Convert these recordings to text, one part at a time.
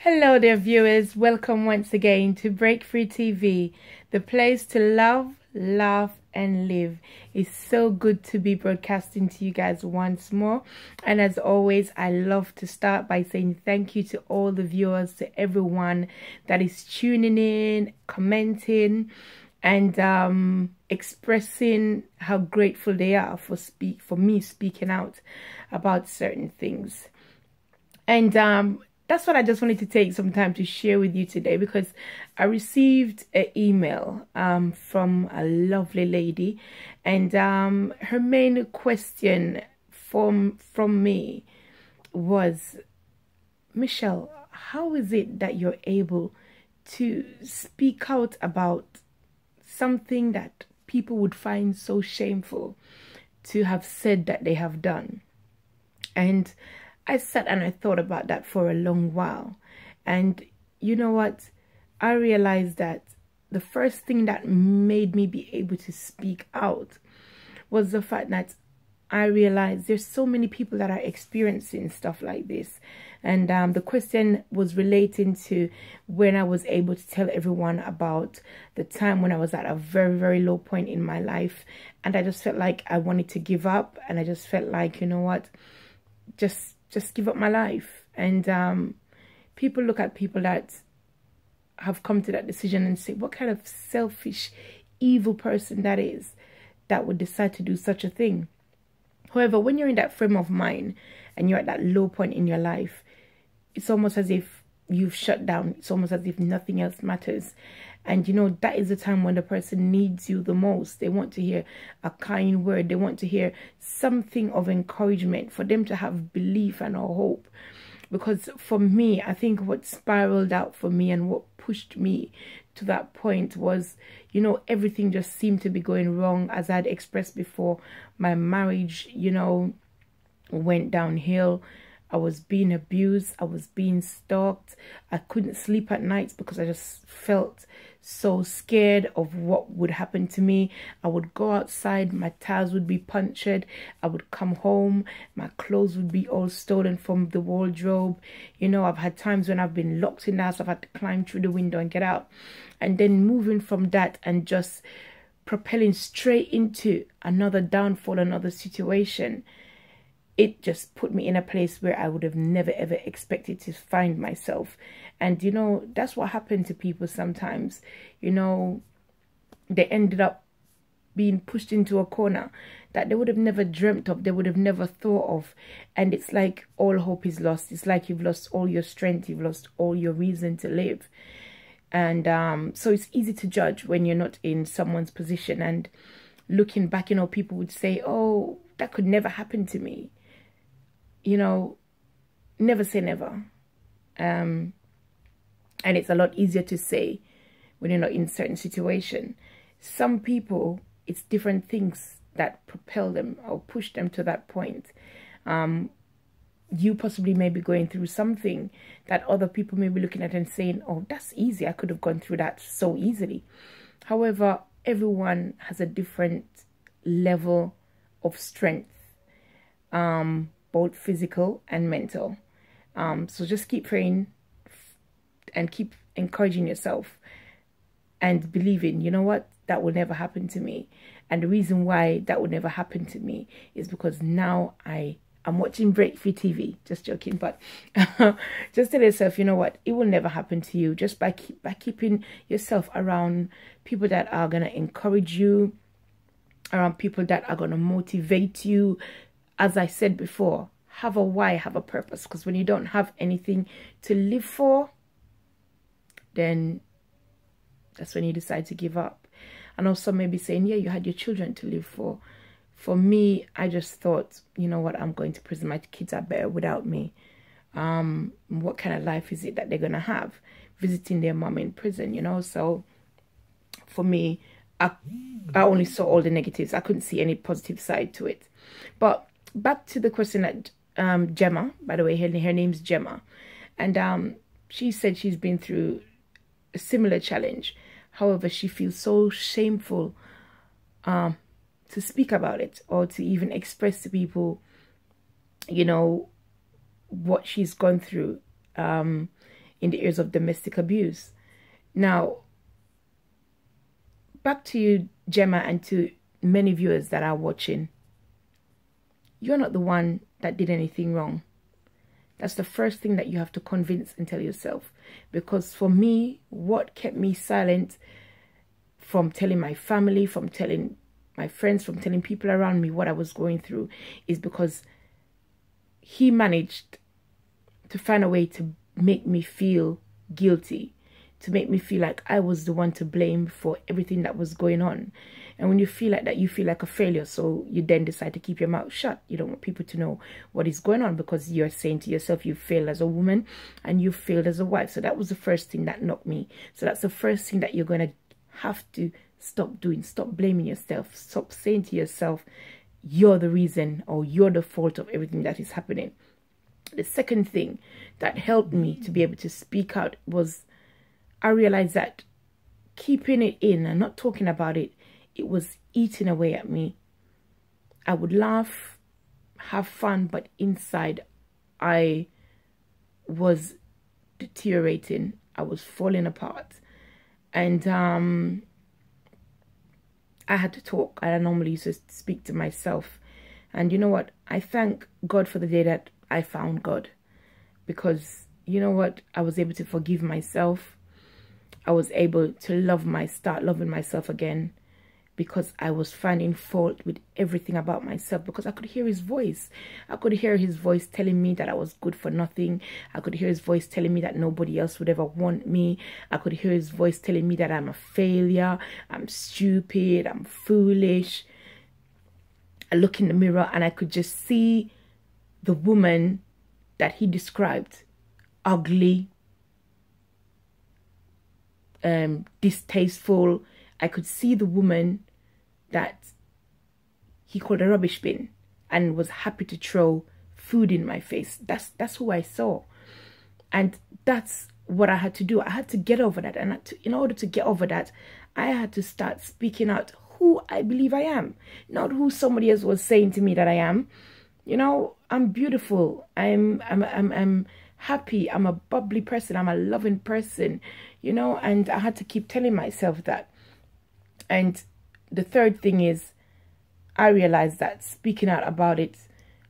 Hello there, viewers. Welcome once again to Breakthrough TV, the place to love, laugh, and live. It's so good to be broadcasting to you guys once more. And as always, I love to start by saying thank you to all the viewers, to everyone that is tuning in, commenting, and expressing how grateful they are for me speaking out about certain things. And that's what I just wanted to take some time to share with you today, because I received an email from a lovely lady, and her main question from me was, Michelle, how is it that you're able to speak out about something that people would find so shameful to have said that they have done? And I sat and I thought about that for a long while. And you know what? I realized that the first thing that made me be able to speak out was the fact that I realized there's so many people that are experiencing stuff like this. And the question was relating to when I was able to tell everyone about the time when I was at a very, very low point in my life. And I just felt like I wanted to give up. And I just felt like, you know what? Just give up my life. And people look at people that have come to that decision and say, what kind of selfish, evil person that is that would decide to do such a thing. However, when you're in that frame of mind and you're at that low point in your life, it's almost as if you've shut down. It's almost as if nothing else matters. And, you know, that is the time when the person needs you the most. They want to hear a kind word. They want to hear something of encouragement for them to have belief and a hope. Because for me, I think what spiraled out for me and what pushed me to that point was, you know, everything just seemed to be going wrong. As I'd expressed before, my marriage, you know, went downhill. I was being abused. I was being stalked. I couldn't sleep at nights because I just felt so scared of what would happen to me. I would go outside, my tires would be punctured. I would come home, my clothes would be all stolen from the wardrobe. You know, I've had times when I've been locked in the house. I've had to climb through the window and get out. And then moving from that and just propelling straight into another downfall, another situation, it just put me in a place where I would have never ever expected to find myself. And you know, that's what happened to people sometimes. You know, they ended up being pushed into a corner that they would have never dreamt of, they would have never thought of. And it's like all hope is lost. It's like you've lost all your strength, you've lost all your reason to live. And so it's easy to judge when you're not in someone's position. And looking back, you know, people would say, oh, that could never happen to me. You know, never say never. And it's a lot easier to say when you're not in a certain situation. Some people, it's different things that propel them or push them to that point. You possibly may be going through something that other people may be looking at and saying, oh, that's easy. I could have gone through that so easily. However, everyone has a different level of strength. Both physical and mental. So just keep praying and keep encouraging yourself and believing, you know what, that will never happen to me. And the reason why that would never happen to me is because now I'm watching Breakthrough TV. Just joking, but just tell yourself, you know what, it will never happen to you, just by keeping yourself around people that are going to encourage you, around people that are going to motivate you. As I said before, have a why, have a purpose. Because when you don't have anything to live for, then that's when you decide to give up. And also maybe saying, yeah, you had your children to live for. For me, I just thought, you know what, I'm going to prison. My kids are better without me. What kind of life is it that they're going to have? Visiting their mom in prison, you know? So for me, I only saw all the negatives. I couldn't see any positive side to it. But back to the question that Gemma, by the way, her name's Gemma, and she said she's been through a similar challenge. However, she feels so shameful to speak about it or to even express to people, you know, what she's gone through. in the areas of domestic abuse. Now, back to you, Gemma, and to many viewers that are watching. You're not the one that did anything wrong. That's the first thing that you have to convince and tell yourself. Because for me, what kept me silent from telling my family, from telling my friends, from telling people around me what I was going through, is because he managed to find a way to make me feel guilty, to make me feel like I was the one to blame for everything that was going on. And when you feel like that, you feel like a failure. So you then decide to keep your mouth shut. You don't want people to know what is going on, because you're saying to yourself, you failed as a woman and you failed as a wife. So that was the first thing that knocked me. So that's the first thing that you're going to have to stop doing. Stop blaming yourself. Stop saying to yourself, you're the reason or you're the fault of everything that is happening. The second thing that helped me to be able to speak out was I realized that keeping it in and not talking about it, it was eating away at me. I would laugh, have fun, but inside I was deteriorating. I was falling apart. And I had to talk. I normally used to speak to myself. And you know what? I thank God for the day that I found God. Because you know what? I was able to forgive myself. I was able to start loving myself again. Because I was finding fault with everything about myself. Because I could hear his voice. I could hear his voice telling me that I was good for nothing. I could hear his voice telling me that nobody else would ever want me. I could hear his voice telling me that I'm a failure. I'm stupid. I'm foolish. I look in the mirror and I could just see the woman that he described. Ugly. Distasteful. I could see the woman that he called a rubbish bin and was happy to throw food in my face. That's who I saw. And that's what I had to do. I had to get over that. And in order to get over that, I had to start speaking out who I believe I am. Not who somebody else was saying to me that I am. You know, I'm beautiful. I'm happy. I'm a bubbly person. I'm a loving person. You know, and I had to keep telling myself that. And the third thing is, I realized that speaking out about it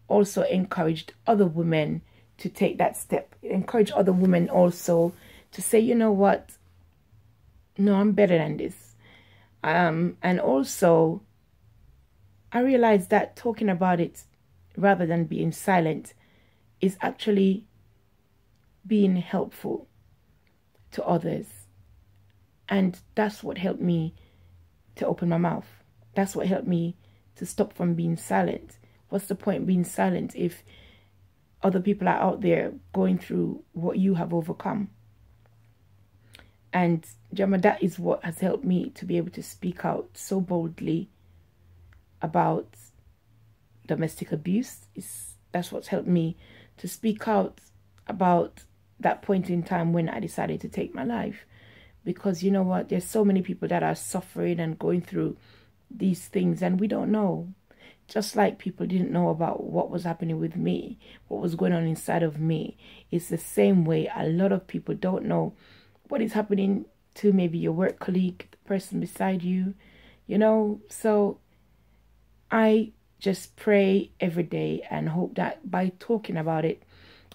also encouraged other women to take that step. It encouraged other women also to say, you know what? No, I'm better than this. And also, I realized that talking about it rather than being silent is actually being helpful to others. And that's what helped me to open my mouth. That's what helped me to stop from being silent. What's the point being silent if other people are out there going through what you have overcome? And Gemma, that is what has helped me to be able to speak out so boldly about domestic abuse. That's what's helped me to speak out about that point in time when I decided to take my life. Because you know what? There's so many people that are suffering and going through these things and we don't know. Just like people didn't know about what was happening with me, what was going on inside of me. It's the same way a lot of people don't know what is happening to maybe your work colleague, the person beside you, you know. So I just pray every day and hope that by talking about it,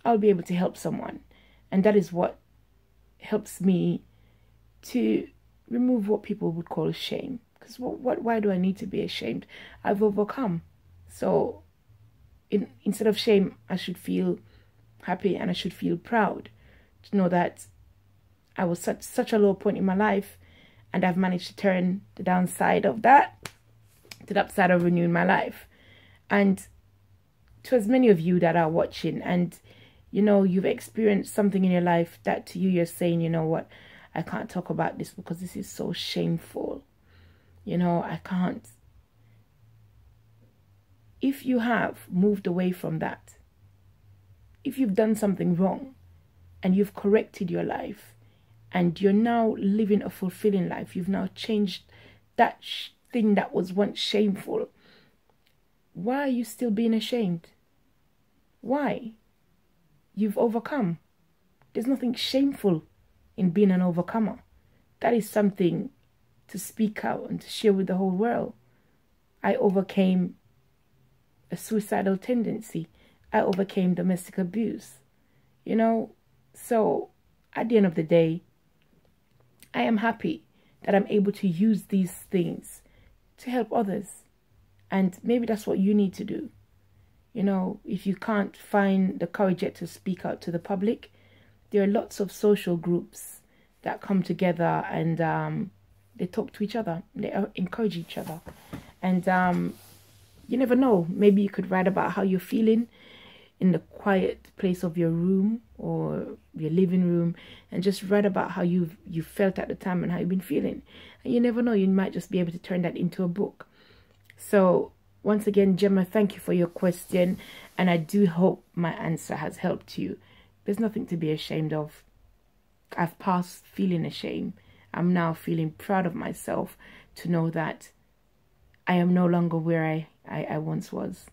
I'll be able to help someone. And that is what helps me to remove what people would call shame. Because why do I need to be ashamed? I've overcome. So instead of shame, I should feel happy and I should feel proud to know that I was such a low point in my life and I've managed to turn the downside of that to the upside of renewing my life. And to as many of you that are watching and you know you've experienced something in your life that to you you're saying, you know what, I can't talk about this because this is so shameful. You know, I can't. If you have moved away from that, if you've done something wrong and you've corrected your life and you're now living a fulfilling life, you've now changed that thing that was once shameful, why are you still being ashamed? Why? You've overcome. There's nothing shameful in being an overcomer. That is something to speak out and to share with the whole world. I overcame a suicidal tendency. I overcame domestic abuse. You know, so at the end of the day, I am happy that I'm able to use these things to help others. And maybe that's what you need to do. You know, if you can't find the courage yet to speak out to the public, there are lots of social groups that come together and they talk to each other. They encourage each other. And you never know. Maybe you could write about how you're feeling in the quiet place of your room or your living room, and just write about how you felt at the time and how you've been feeling. And you never know, you might just be able to turn that into a book. So once again, Gemma, thank you for your question, and I do hope my answer has helped you. There's nothing to be ashamed of. I've passed feeling ashamed. I'm now feeling proud of myself to know that I am no longer where I once was.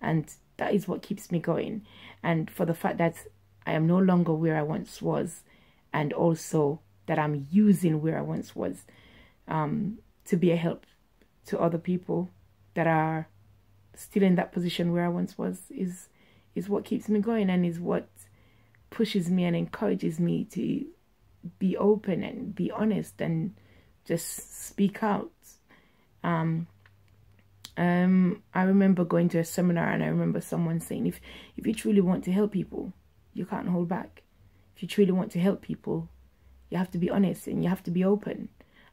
And that is what keeps me going. And for the fact that I am no longer where I once was, and also that I'm using where I once was to be a help to other people that are still in that position where I once was, is what keeps me going, and is what pushes me and encourages me to be open and be honest and just speak out. I remember going to a seminar, and I remember someone saying, if you truly want to help people, you can't hold back. If you truly want to help people, you have to be honest and you have to be open.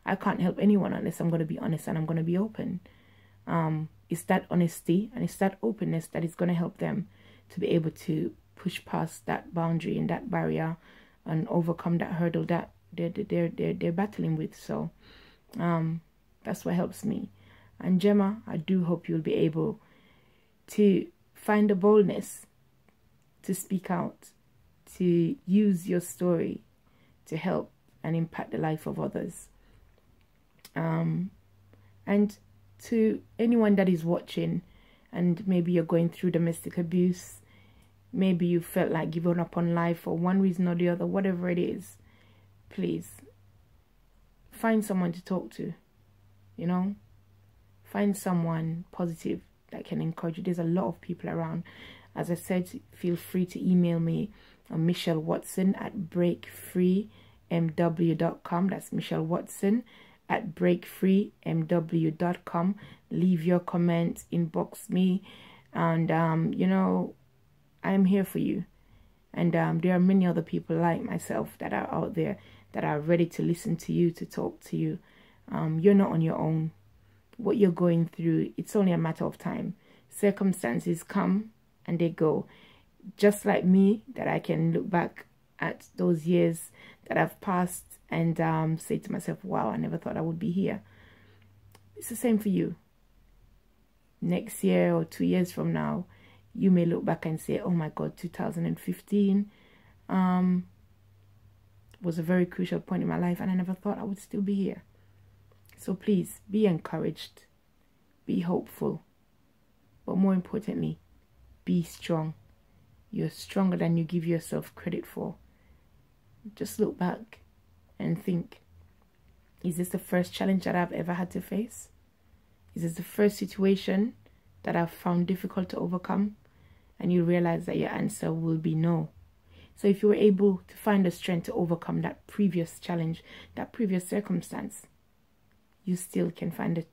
I can't help anyone unless I'm going to be honest and I'm going to be open. It's that honesty and it's that openness that is going to help them to be able to push past that boundary and that barrier and overcome that hurdle that they're battling with. So that's what helps me. And Gemma, I do hope you'll be able to find the boldness to speak out, to use your story to help and impact the life of others. And to anyone that is watching, and maybe you're going through domestic abuse, maybe you felt like giving up on life for one reason or the other, whatever it is, please find someone to talk to, you know. Find someone positive that can encourage you. There's a lot of people around. As I said, feel free to email me on Michelle Watson at breakfreemw.com. That's Michelle Watson at breakfreemw.com. Leave your comments, inbox me, and you know, I'm here for you. And there are many other people like myself that are out there that are ready to listen to you, to talk to you. You're not on your own. What you're going through, it's only a matter of time. Circumstances come and they go. Just like me, that I can look back at those years that I've passed and say to myself, wow, I never thought I would be here. It's the same for you. Next year or 2 years from now, you may look back and say, oh my God, 2015 was a very crucial point in my life, and I never thought I would still be here. So please, be encouraged, be hopeful, but more importantly, be strong. You're stronger than you give yourself credit for. Just look back and think, is this the first challenge that I've ever had to face? Is this the first situation that I've found difficult to overcome? And you realize that your answer will be no. So if you were able to find the strength to overcome that previous challenge, that previous circumstance, you still can find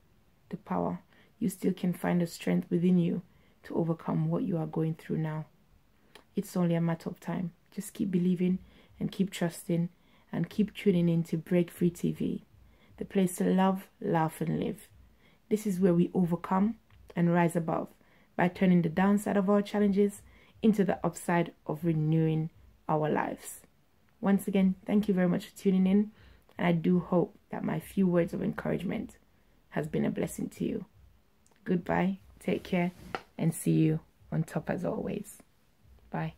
the power. You still can find the strength within you to overcome what you are going through now. It's only a matter of time. Just keep believing and keep trusting and keep tuning in to Break Free TV, the place to love, laugh, and live. This is where we overcome and rise above by turning the downside of our challenges into the upside of renewing our lives. Once again, thank you very much for tuning in, and I do hope that my few words of encouragement has been a blessing to you. Goodbye, take care, and see you on top as always. Bye.